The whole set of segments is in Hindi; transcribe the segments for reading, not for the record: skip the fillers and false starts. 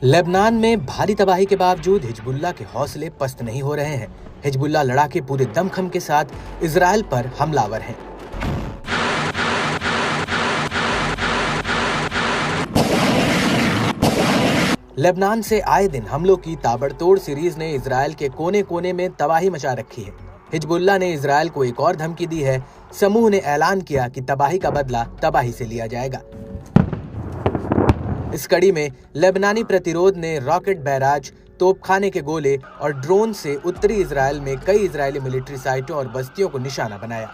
लेबनान में भारी तबाही के बावजूद हिजबुल्लाह के हौसले पस्त नहीं हो रहे हैं। हिजबुल्लाह लड़ाके पूरे दमखम के साथ इजराइल पर हमलावर हैं। लेबनान से आए दिन हमलों की ताबड़तोड़ सीरीज ने इजराइल के कोने कोने में तबाही मचा रखी है। हिजबुल्लाह ने इजराइल को एक और धमकी दी है। समूह ने ऐलान किया कि तबाही का बदला तबाही से लिया जाएगा। इस कड़ी में लेबनानी प्रतिरोध ने रॉकेट बैराज, तोपखाने के गोले और ड्रोन से उत्तरी इजराइल में कई इजरायली मिलिट्री साइटों और बस्तियों को निशाना बनाया।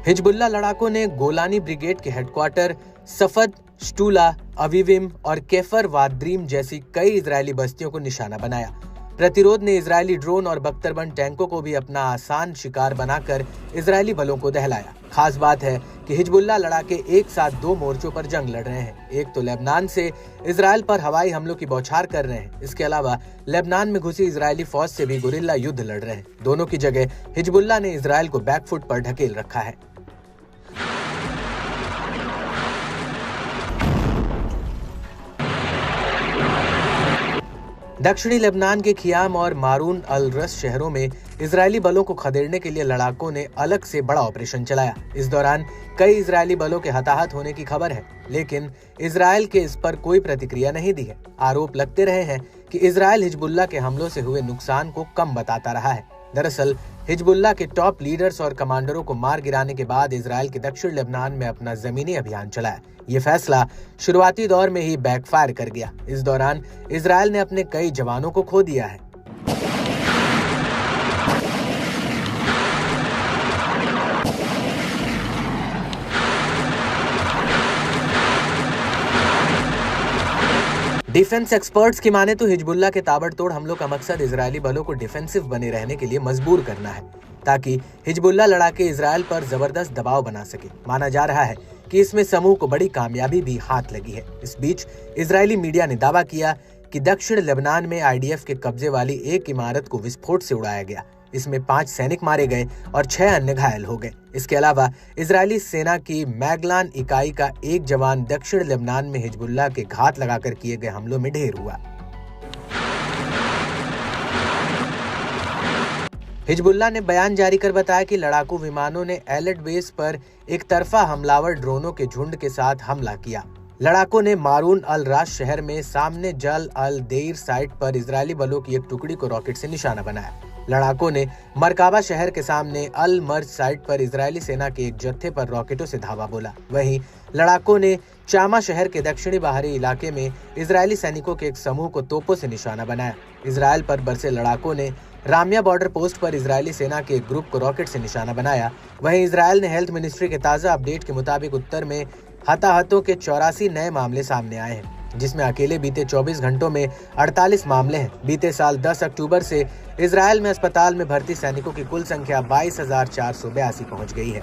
हिजबुल्लाह लड़ाकों ने गोलानी ब्रिगेड के हेडक्वार्टर सफद, शतूला, अवीविम और केफर वाद्रीम जैसी कई इजरायली बस्तियों को निशाना बनाया। प्रतिरोध ने इजरायली ड्रोन और बख्तरबंद टैंकों को भी अपना आसान शिकार बनाकर इजरायली बलों को दहलाया। खास बात है कि हिजबुल्लाह लड़ाके एक साथ दो मोर्चों पर जंग लड़ रहे हैं। एक तो लेबनान से इजराइल पर हवाई हमलों की बौछार कर रहे हैं। इसके अलावा लेबनान में घुसी इजरायली फौज से भी गुरिल्ला युद्ध लड़ रहे हैं। दोनों की जगह हिजबुल्लाह ने इजराइल को बैकफुट पर ढकेल रखा है। दक्षिणी लेबनान के खियाम और मारून अल रस शहरों में इजरायली बलों को खदेड़ने के लिए लड़ाकों ने अलग से बड़ा ऑपरेशन चलाया। इस दौरान कई इजरायली बलों के हताहत होने की खबर है, लेकिन इजराइल के इस पर कोई प्रतिक्रिया नहीं दी है। आरोप लगते रहे हैं कि इजराइल हिजबुल्लाह के हमलों से हुए नुकसान को कम बताता रहा है। दरअसल हिजबुल्लाह के टॉप लीडर्स और कमांडरों को मार गिराने के बाद इजराइल के दक्षिण लेबनान में अपना जमीनी अभियान चलाया। ये फैसला शुरुआती दौर में ही बैकफायर कर गया। इस दौरान इजराइल ने अपने कई जवानों को खो दिया है। डिफेंस एक्सपर्ट्स की माने तो हिजबुल्लाह के ताबड़तोड़ हमलों का मकसद इजरायली बलों को डिफेंसिव बने रहने के लिए मजबूर करना है, ताकि हिजबुल्लाह लड़ाके इजराइल पर जबरदस्त दबाव बना सके। माना जा रहा है कि इसमें समूह को बड़ी कामयाबी भी हाथ लगी है। इस बीच इजरायली मीडिया ने दावा किया कि दक्षिण लेबनान में आईडीएफ के कब्जे वाली एक इमारत को विस्फोट से उड़ाया गया। इसमें 5 सैनिक मारे गए और 6 अन्य घायल हो गए। इसके अलावा इजरायली सेना की मैगलान इकाई का एक जवान दक्षिण लेबनान में हिजबुल्लाह के घात लगाकर किए गए हमलों में ढेर हुआ। हिजबुल्लाह ने बयान जारी कर बताया कि लड़ाकू विमानों ने एलेट बेस पर एक तरफा हमलावर ड्रोनों के झुंड के साथ हमला किया। लड़ाकों ने मारून अल राश शहर में सामने जल अल देर साइट पर इजरायली बलों की एक टुकड़ी को रॉकेट से निशाना बनाया। लड़ाकों ने मरकाबा शहर के सामने अल मर्ज साइट पर इजरायली सेना के एक जत्थे पर रॉकेटों से धावा बोला। वहीं लड़ाकों ने चामा शहर के दक्षिणी बाहरी इलाके में इजरायली सैनिकों के एक समूह को तोपों से निशाना बनाया। इजराइल पर बरसे लड़ाकों ने रामिया बॉर्डर पोस्ट पर इजरायली सेना के एक ग्रुप को रॉकेट से निशाना बनाया। वहीं इजराइल ने हेल्थ मिनिस्ट्री के ताजा अपडेट के मुताबिक उत्तर में हताहतों के 84 नए मामले सामने आए हैं, जिसमें अकेले बीते 24 घंटों में 48 मामले हैं। बीते साल 10 अक्टूबर से इजराइल में अस्पताल में भर्ती सैनिकों की कुल संख्या 22,482 पहुंच गई है।